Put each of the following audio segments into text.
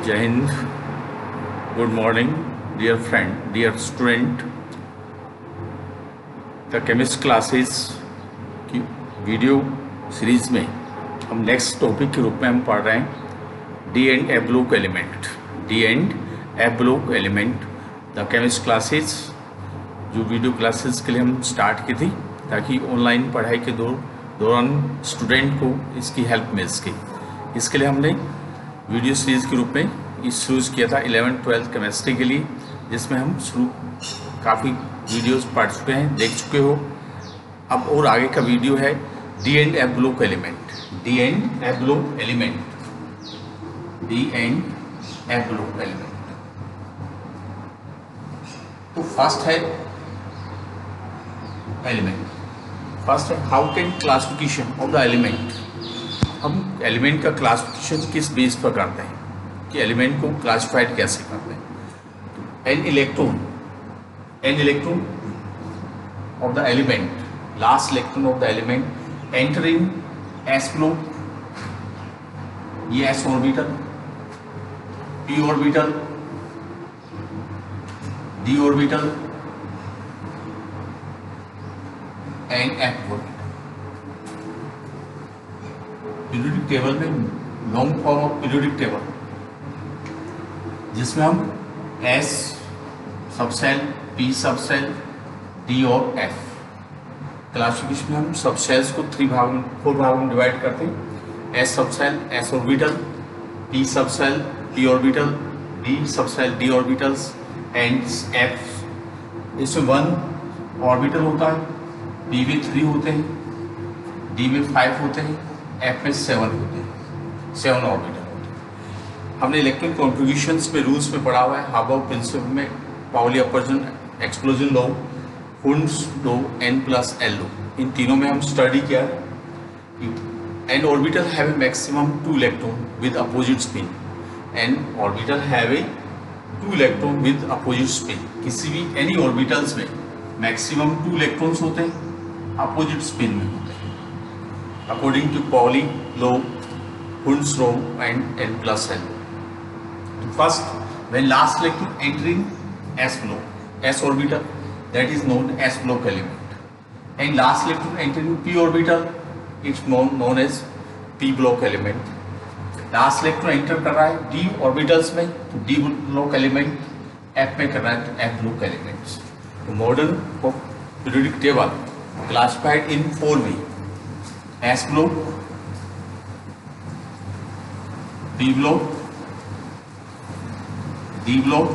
जय Hind, good morning dear friend, dear student. The chemist classes की video series में हम नेक्स्ट टॉपिक के रूप में हम पढ़ रहे हैं D and F block element. D and F block element the chemist classes जो वीडियो क्लासेस के लिए हम स्टार्ट की थी ताकि ऑनलाइन पढ़ाई के दौरान स्टूडेंट को इसकी हेल्प मिल सके। इसके लिए हमने वीडियो सीरीज़ के रूप में शुरू किया था 11th-12th केमिस्ट्री के लिए, जिसमें हम काफ़ी वीडियोस पढ़ चुके हैं, देख चुके हो। अब और आगे का वीडियो है D and F block element. D and F block element, D and F block element. तो फर्स्ट है एलिमेंट। फर्स्ट है how can classification of the element. हम एलिमेंट का क्लासिफिकेशन किस बेस पर करते हैं कि एलिमेंट को क्लासिफाइड कैसे करते हैं। An electron of the element, last electron of the element entering S block, ये S orbital, P orbital, D orbital and F orbital. Periodic table में long form of periodic table जिसमें हम S subshell, P subshell, D और F classification में हम subcells को 4 भागों में डिवाइड करते हैं। S subshell, S orbital, P subshell, P orbital, D subshell, D orbitals and F. इसमें 1 ऑर्बिटल होता है, पी में 3 होते हैं, डी में 5 होते हैं, एफ में 7 होते हैं, 7 ऑर्बिटल होते हैं। हमने इलेक्ट्रॉन कॉन्फ़िगरेशंस में रूल्स में पढ़ा हुआ है। हाबर्ग प्रिंसिपल में पाउली अपवर्जन exclusion law, Hund's law, n+l law, इन तीनों में हम स्टडी किया। An orbital have a maximum 2 electron with opposite spin. An orbital have a 2 electron with opposite spin. किसी भी एनी ऑर्बिटल्स में मैक्सिमम 2 इलेक्ट्रॉन्स होते हैं, अपोजिट स्पिन में होते हैं according to Pauli law, Hund's law and n+l. First, when last electron entering s block, s orbital, that is known as block element, and last electron entering p orbital, it's known as p block element. Last electron enter कर रहा है d orbitals में तो d block element, f में कर रहा है तो f block elements. The model of periodic table classified in 4 ways: S block, P block, D block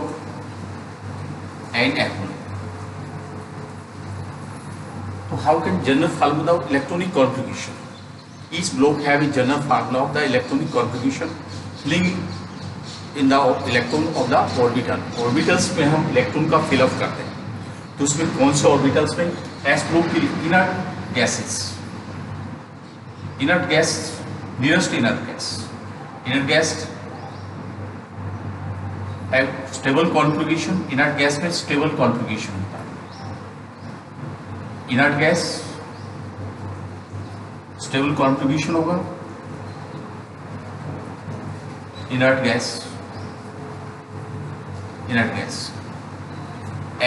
and F block. So how can general formula of electronic configuration? Each block have a general formula of the electronic configuration filling in the electron of the orbital. Orbitals में हम electron का fill up करते हैं। तो उसमें कौन से orbitals में? S block की inert gases, inert gas, nearest inert gas. Inert gas have stable configuration. Inert gas में stable configuration होता है। Inert gas stable configuration होगा। Inert gas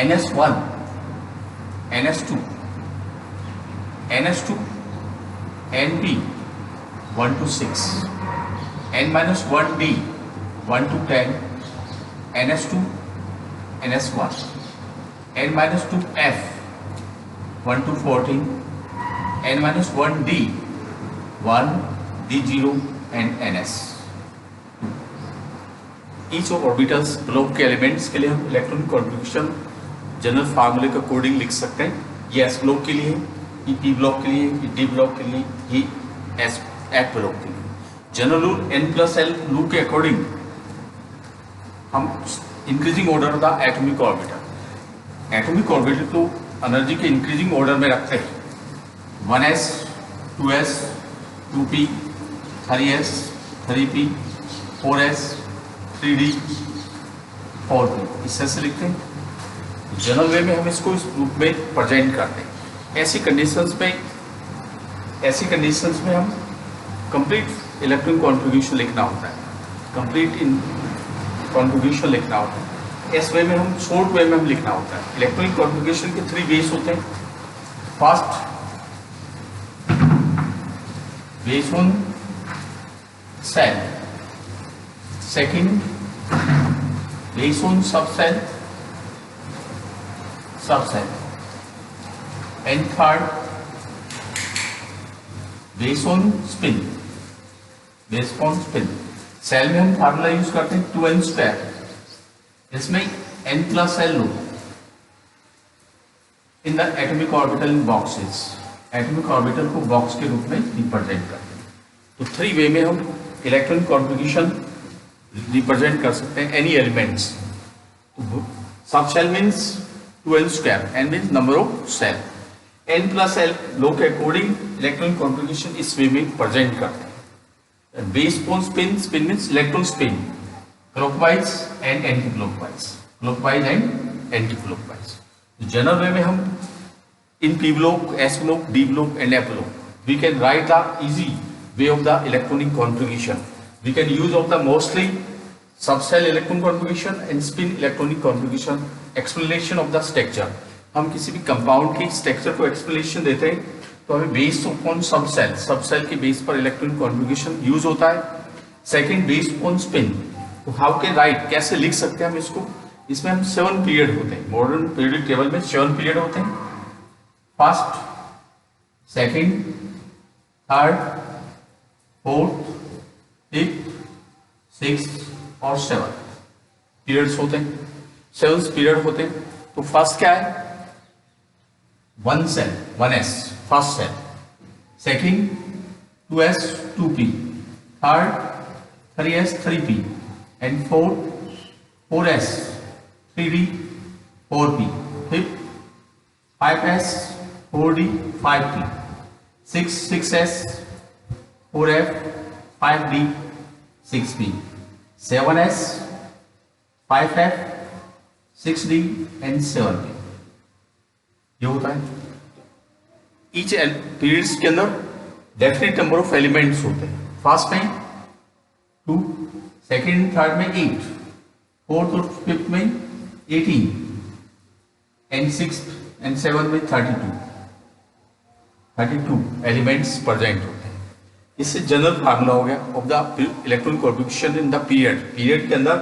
NS1, NS2, NS2, NP 1 to 6, N-1D 1 to 10, NS2, NS1, N-2F 1 to 14, N-1D 1, D0 and NS. Each of orbitals block के elements के लिए हम electron configuration general फार्मूले के according लिख सकते हैं। ये एस ब्लॉक के लिए, ये पी ब्लॉक के लिए, ये डी ब्लॉक के लिए, ये एफ ब्लॉक के लिए। जनरल रूल n+l लू के अकॉर्डिंग हम increasing order the atomic orbital. Atomic orbital को एनर्जी के इंक्रीजिंग ऑर्डर में रखते हैं। 1s, 2s, 2p, 3s, 3p, 4s, 3d, 4p, इस तरह से लिखते हैं। जनरल वे में हम इसको इस रूप में प्रेजेंट करते हैं। ऐसी कंडीशंस में हम कंप्लीट इलेक्ट्रॉन कॉन्फ़िगरेशन लिखना होता है। कंप्लीट इन कॉन्फ़िगरेशन लिखना होता है। इस वे में हम शॉर्ट वे में हम लिखना होता है। इलेक्ट्रॉनिक कॉन्फ़िगरेशन के 3 बेस होते हैं। First, base on shell, second base on subshell, and third base on spin, shell में हम फार्मूला यूज करते हैं 2n²। इसमें n+l लो in the atomic orbital in boxes, atomic orbital को बॉक्स के रूप में रिप्रेजेंट करते हैं। तो 3 वे में हम इलेक्ट्रॉनिक कॉन्फ़िगरेशन रिप्रेजेंट कर सकते हैं any elements. Subshell means 2n², n means number of shell, n+l लो के अकॉर्डिंग इलेक्ट्रॉनिक कॉन्फ़िगरेशन इस वे में प्रेजेंट करते हैं। Base on spin, spin means electron spin clockwise and anti clockwise, clockwise and anti clockwise. General वे में हम इन p block, s block, d block and f block we can write the easy way of the electronic configuration. We can use of the mostly subcell electron configuration and spin electronic configuration, explanation of the structure. हम किसी भी compound की structure को explanation देते हैं तो हमें based upon subshell, subshell के बेस पर इलेक्ट्रॉनिक कॉन्फ़िगरेशन यूज होता है। सेकंड, बेस्ड अपॉन स्पिन, तो हाउ कैन राइट, कैसे लिख सकते हैं हम इसको। इसमें हम 7 पीरियड होते हैं, मॉडर्न पीरियडिक टेबल में 7 पीरियड होते हैं। First, second, third, fourth, fifth, sixth और 7 पीरियड्स होते हैं, 7 पीरियड होते हैं। तो फर्स्ट क्या है, 1 shell 1s first shell, second 2s 2p, third 3s 3p and fourth 4s 3d 4p, fifth 5s 4d 5p, six 6s 4f 5d 6p, 7s 5f 6d and 7p। ये होता है। Each periods के अंदर definite number of elements होते हैं। First में 2, second third में 8, fourth और फिफ्थ में 18 एंड सिक्स्थ एंड 7 में 32 एलिमेंट्स प्रेजेंट होते हैं। इससे जनरल फार्मूला हो गया of the electronic configuration in the period. Period के अंदर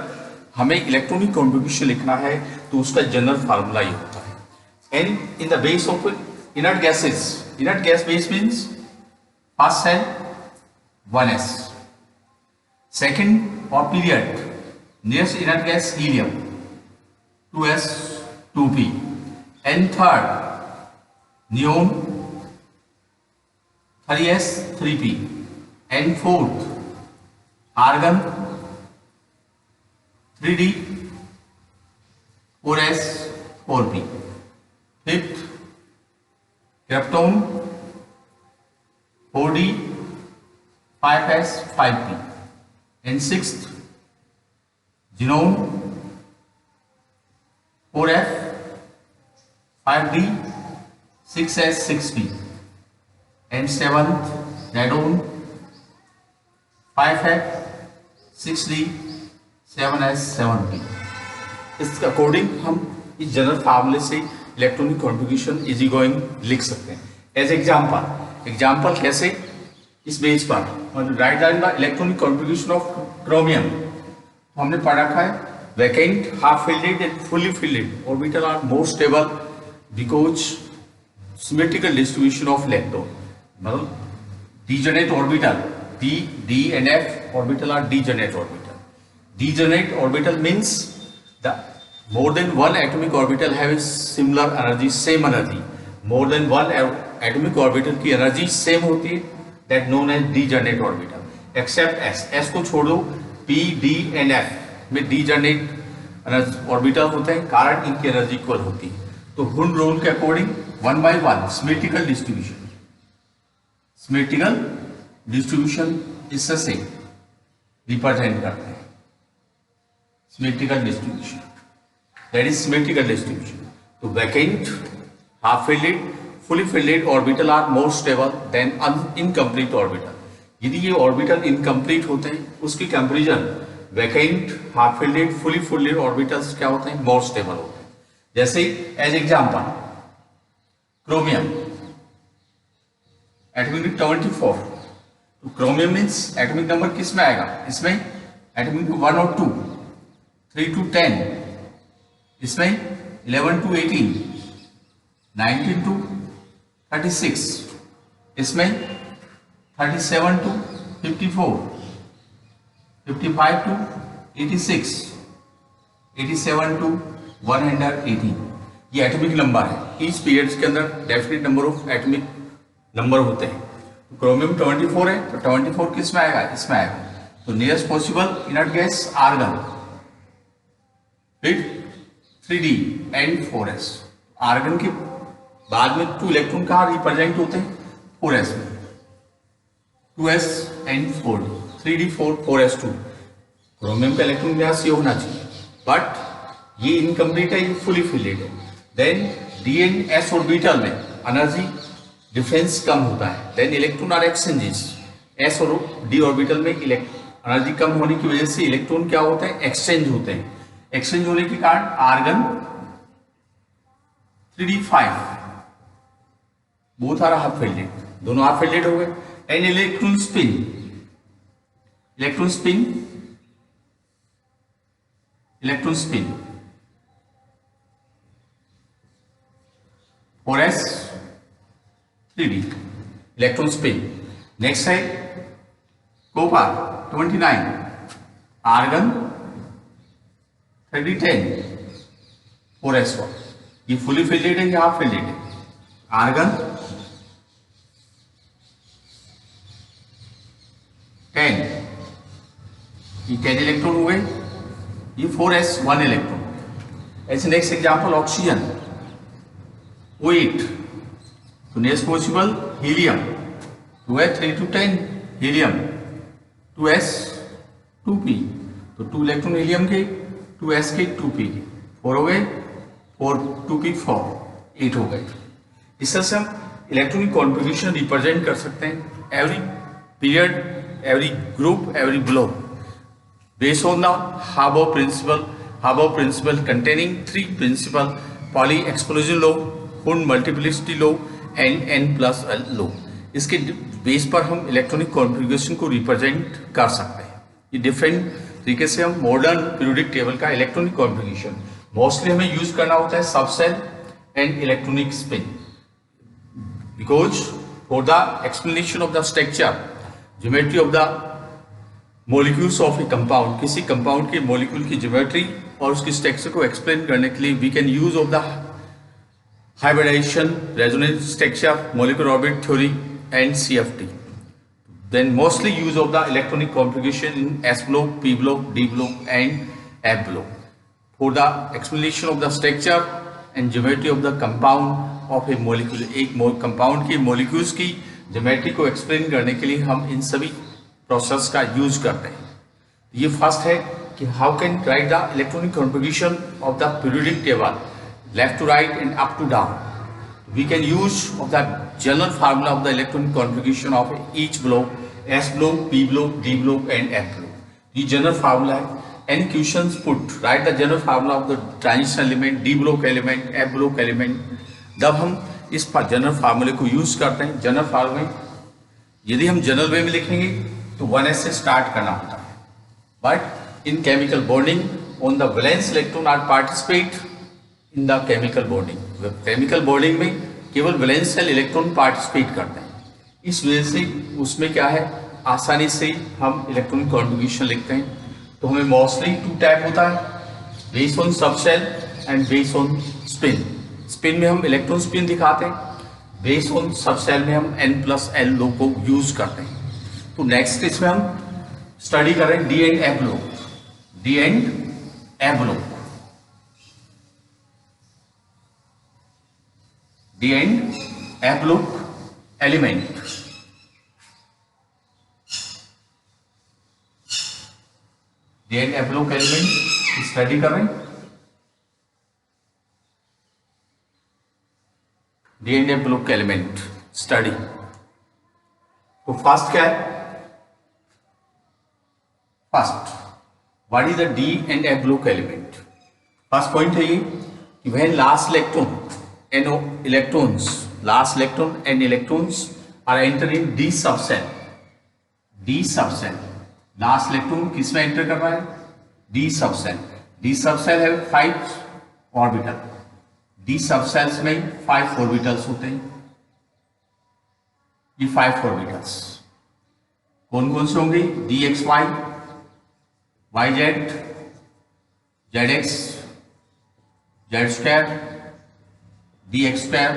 हमें इलेक्ट्रॉनिक कॉन्फ़िगरेशन लिखना है तो उसका जनरल फार्मूला ये होता है। And in the base of inert gases, inert gas base means first cell 1s, second or period nearest inert gas helium 2s 2p, and third neon 3s 3p, and fourth argon 3d 4s 4p, fifth krypton 4d 5s 5p, and sixth xenon 4f 5d 6s 6p, and seventh radon 5f 6d 7s 7p। इस according हम इस general फार्मूले से electronic configuration easy going लिख सकते हैं। As example कैसे, इस बेस पर write down the electronic configuration of chromium हमने पढ़ रखा है। Vacant, half filled and fully filled orbital are more stable because symmetrical distribution of electron. मतलब degenerate orbital, d and f orbital are degenerate orbital. Degenerate orbital means the more than one atomic orbital have a similar energy, same energy. More than one atomic orbital की energy same होती है, that known as degenerate orbital. Except s, s को छोड़ दो, p, d and f में degenerate orbital होते हैं, कारण इनकी energy equal होती है। तो हुन रूल के according 1 by 1 symmetrical distribution. Symmetrical distribution इससे से रिप्रेजेंट करते हैं। Symmetrical distribution. That is symmetrical distribution. तो vacant, half-filled, fully filled orbital are more stable than incomplete orbital. यदि ये orbital incomplete होते हैं, उसकी comparison vacant, half fielded, fully fielded orbitals क्या होते हैं, मोर स्टेबल होते हैं। जैसे एज एग्जांपल क्रोमियम, एटॉमिक 24, तो क्रोमियम मीन्स एटॉमिक नंबर किस में आएगा, इसमें एटॉमिक 1 और 2, 3 to 10, इसमें 11 to 18, 19 to 36, इसमें 37 to 54, 55 to 86, 87 to 118, ये एटॉमिक नंबर है। इस पीरियड्स के अंदर definite number of atomic number होते हैं। तो क्रोमियम 24 है, तो 24 किस में आएगा, इसमें आएगा। तो nearest possible inert gas argon, फिर 3d एंड 4s। आर्गन के बाद में 2 इलेक्ट्रॉन कहाँ रिप्रेजेंट होते हैं, 4s में, 2s and 4d, 3d 4, 4s 2। Chromium का इलेक्ट्रॉन गैस ये होना चाहिए, बट ये इनकम्प्लीट है, ये फुली फिल्ड है। Then d and s orbital में एनर्जी डिफरेंस कम होता है। Then electron are exchanges, s और d ऑर्बिटल में एनर्जी कम होने की वजह से इलेक्ट्रॉन क्या होते हैं, एक्सचेंज होते हैं। एक्सचेंज होने के कारण argon 3d5 both are half filled, दोनों हाफ फिल्डेड हो गए। And electron spin, electron spin, electron spin 4s 3d electron spin. Next है कॉपर 29, आर्गन 3010, 4s1, ये फुली फिल्डेड है या हाफ फिल्डेड है, आर्गन 10, ये 10 इलेक्ट्रॉन हो गए, ये 4s1 इलेक्ट्रॉन। ऐसे नेक्स्ट एग्जांपल ऑक्सीजन 8, तो next possible helium 2s 3 to 10, helium 2s 2p, तो 2 इलेक्ट्रॉन हीलियम के, 2s के, 2p के, 4 हो गए, 4 2p 4, 8 हो गए। इस तरह से हम इलेक्ट्रॉनिक कॉन्फ़िगरेशन रिप्रेजेंट कर सकते हैं every period, every group, every block based on the Haber principle containing 3 principles: Pauli explosion law, Hund multiplicity law and n+l law। इसके बेस पर हम इलेक्ट्रॉनिक कॉन्फ़िगरेशन को रिप्रेजेंट कर सकते हैं। ये डिफरेंट तरीके से हम मॉडर्न पीरियोडिक टेबल का इलेक्ट्रॉनिक कॉन्फ़िगरेशन मोस्टली हमें यूज करना होता है subshell and electronic spin, because for the explanation of the structure, geometry of the molecules of a compound, किसी कंपाउंड के मॉलिक्यूल की ज्योमेट्री और उसकी स्ट्रक्चर को एक्सप्लेन करने के लिए we can use of the hybridization, resonance structure, molecular orbit theory and CFT। Then mostly use of the electronic configuration in S block, P block, D block and F block for the explanation of the structure and geometry of the compound of a molecule। एक compound की molecules की geometry को explain करने के लिए हम इन सभी process का यूज करते हैं। ये फर्स्ट है कि how can write the electronic configuration of the periodic table left to right and up to down. We can use of the general formula of the electronic configuration of each block, S block, P block, D block and F block। ये general formula है। And questions put right the general formula of the transition element, D block element, F block element. जब हम इस general फार्मूले को use करते हैं, general फार्मूले यदि हम जनरल वे में लिखेंगे तो 1s से स्टार्ट करना होता है, but in chemical bonding on the valence electron are participate in the chemical bonding. Chemical bonding में केवल वैलेंस सेल इलेक्ट्रॉन पार्टिसिपेट करते हैं, इस वजह से उसमें क्या है, आसानी से हम इलेक्ट्रॉनिक कॉन्फ़िगरेशन लिखते हैं। तो हमें मोस्टली 2 टाइप होता है, based on subshell and based on spin. Spin में हम इलेक्ट्रॉन स्पिन दिखाते हैं, बेस्ड ऑन सबसेल में हम n+l लो को यूज करते हैं। तो नेक्स्ट इसमें हम स्टडी कर रहे हैं D and F block, D and F block, D and F block element. D and F block element study कर रहे हैं, D and F block element study. तो फर्स्ट क्या है, first what is the D and F block element? First point है ये कि when last electron and electrons, last electron and electrons are enter in D subshell, D subshell, last electron किस में enter कर रहा है? D subshell. डी सबसेल है 5 orbital, D subcells में 5 ऑर्बिटल्स होते हैं। ये 5 ऑर्बिटल्स कौन कौन से होंगे? D X Y, Y Z, Z X, Z square, D X square,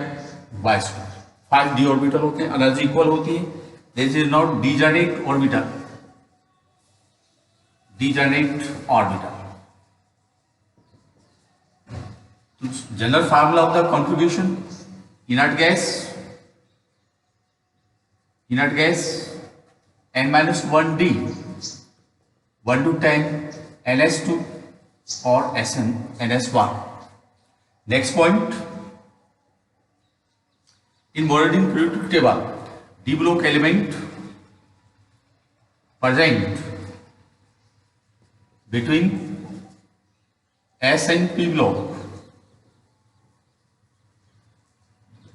Y square. 5 D orbital होते हैं, एनर्जी इक्वल होती है। This is not degenerate orbital, degenerate orbital. General formula of the contribution, inert gas n-1d 1 to 10 ns2 और sn ns1। Next point, in Moradin periodic table d block element present between s and p block,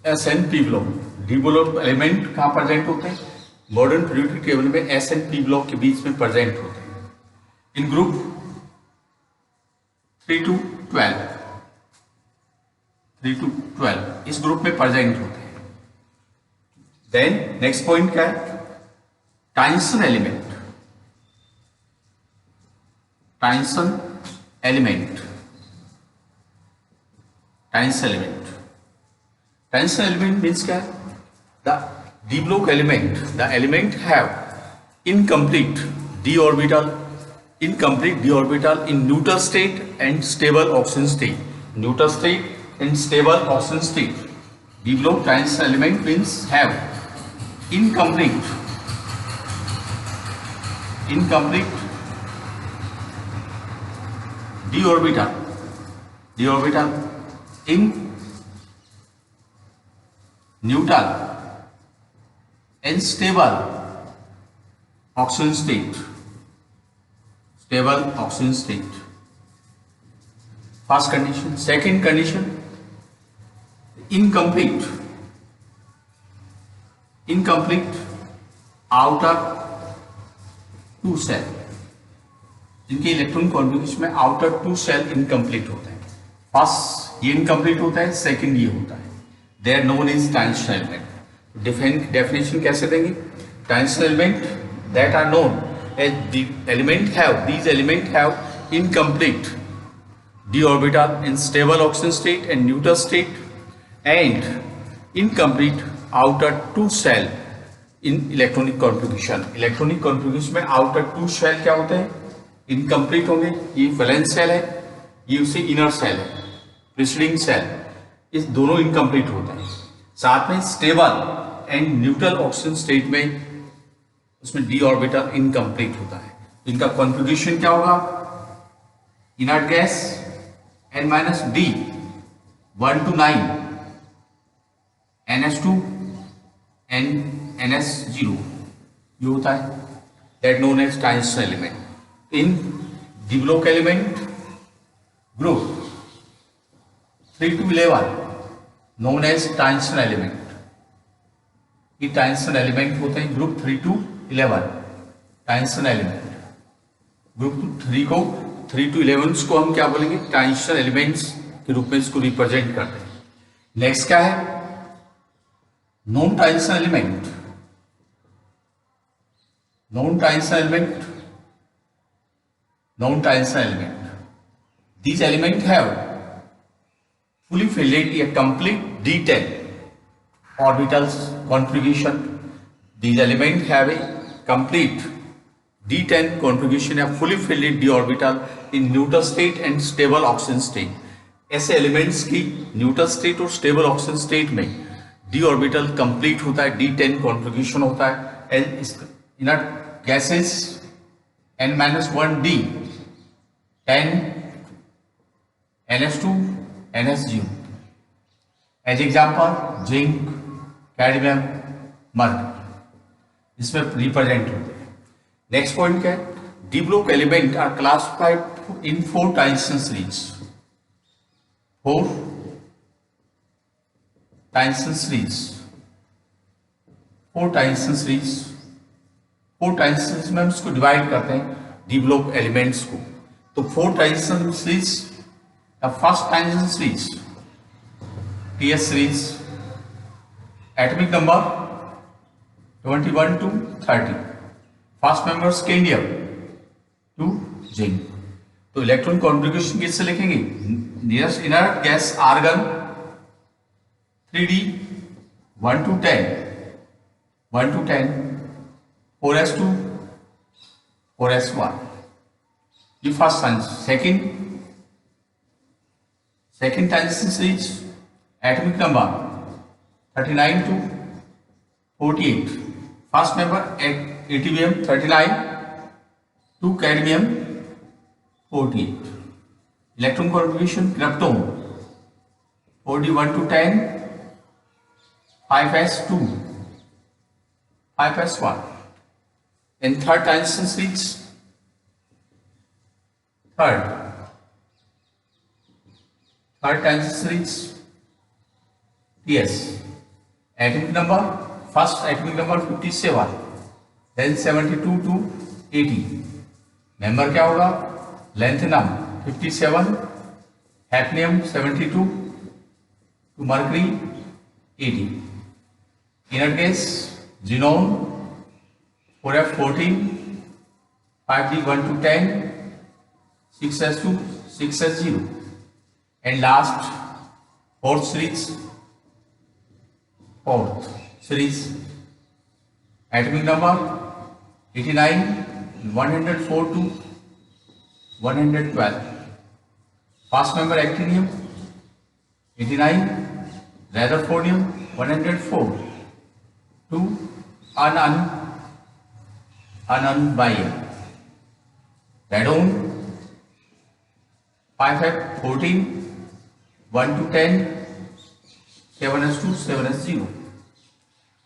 S N P block, D block element कहाँ present होते हैं? Modern periodic table में S and P block के बीच में present होते हैं। इन group 3 to 12, 3 to 12 इस ग्रुप में प्रेजेंट होते हैं। देन नेक्स्ट पॉइंट क्या है? Transition element, transition element, transition element. Transition element means क्या है? The d block element, the element have incomplete d orbital, incomplete d orbital in neutral state and stable oxygen state, neutral state and stable oxygen state. D block transition element means have incomplete d orbital in neutral and stable oxygen state, stable oxygen state। First condition। second condition, incomplete outer 2 cell, जिनके electron configuration में outer 2 cell incomplete होते हैं। First ये incomplete होता है, second ये होता है। They are known as transition element। Definition कैसे देंगे? Transition element that are known as the element have, these element have incomplete d orbital in stable oxygen state and neutral state and incomplete outer 2 cell in electronic configuration। Electronic configuration में outer 2 cell क्या होते हैं? Incomplete होंगे। ये valence shell है, ये उसे inner cell है, प्रिसीडिंग सेल, इस दोनों इनकम्प्लीट होते हैं। साथ में stable and neutral oxygen state में उसमें डी ऑर्बिटल इनकम्प्लीट होता है। इनका कॉन्फ़िगरेशन क्या होगा? Inert gas n-d 1 to 9 ns2 and ns0 ये होता है। That known as transition element. In D block element group 3 to 11 known as transition element। ये ट्रांजिशन एलिमेंट होते हैं group 3 to 11 transition element. Group 3 to 11 को हम क्या बोलेंगे? ट्रांजिशन एलिमेंट्स के रूप में इसको रिप्रेजेंट करते हैं। नेक्स्ट क्या है? Non transition element. Non transition element these elements have fully filled a complete D10 orbitals configuration। These elements have a complete D10 configuration, a fully filled d orbital in neutral state and stable oxygen state। ऐसे elements की neutral state और stable oxygen state में d orbital complete होता है, D10 configuration होता है। And inert gases n-1d 10 ns2 ns0। As example zinc, cadmium, mercury इसमें represent होते हैं। नेक्स्ट पॉइंट क्या है? d block element are classified in 4 transition series. 4 transition series. 4 transition series. 4 transition series में हम इसको डिवाइड करते हैं d block elements को. तो 4 transition series, the first transition series TS series, atomic number 21 to 30, first member scandium to zinc. तो electron configuration किससे लिखेंगे? Nearest inert gas argon 3d 1 to 10, 4s2 4s1. ये first transition. Second transition series atomic number 39 to 48, first member yttrium 39 to cadmium 48. Electron configuration krypton 41 to 10, 5s2 5s1. In third transition series, third transition series TS, atomic number, first atomic number 57, then 72 to 80. Member क्या होगा? Lanthanum 57, hafnium 72 to mercury 80. Inert gas xenon 4f14, 5d 1 to 10, 6s2 6s0. and last fourth series atomic number 89, 104 to 112, first member actinium 89, rutherfordium 104 to ununbium, radon 5f14, 1 to 10, 7s2 7s0.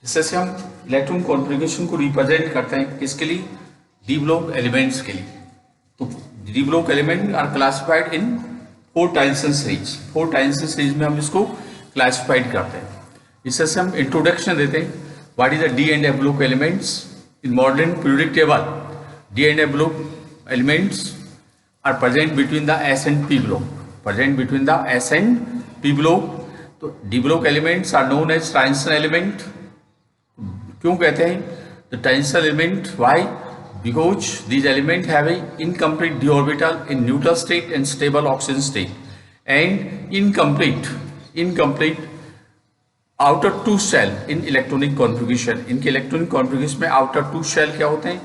इससे हम electron configuration को represent करते हैं किसके लिए? D block elements के लिए. तो D block element are classified in 4 transition series. 4 transition series में हम इसको क्लासिफाइड करते हैं. इससे हम इंट्रोडक्शन देते हैं. What is the D and F block elements in modern periodic table? D and F block elements are present between the S and P block. तो D block elements are known as transition element. क्यों कहते हैं the transition element? Why? Because these elements have a incomplete d orbital in neutral state and stable oxygen state, and incomplete outer 2 shell in electronic configuration. इनके electronic configuration में outer 2 shell क्या होते हैं?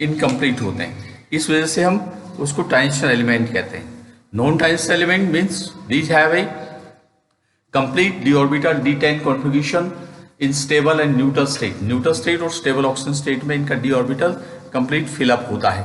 Incomplete होते हैं. इस वजह से हम उसको ट्रांजिशन एलिमेंट कहते हैं. Non transition element means these have a complete D orbital d10 configuration in stable and neutral state. Neutral state और स्टेबल ऑक्सीजन स्टेट में इनका डी ऑर्बिटल कंप्लीट फिलअप होता है.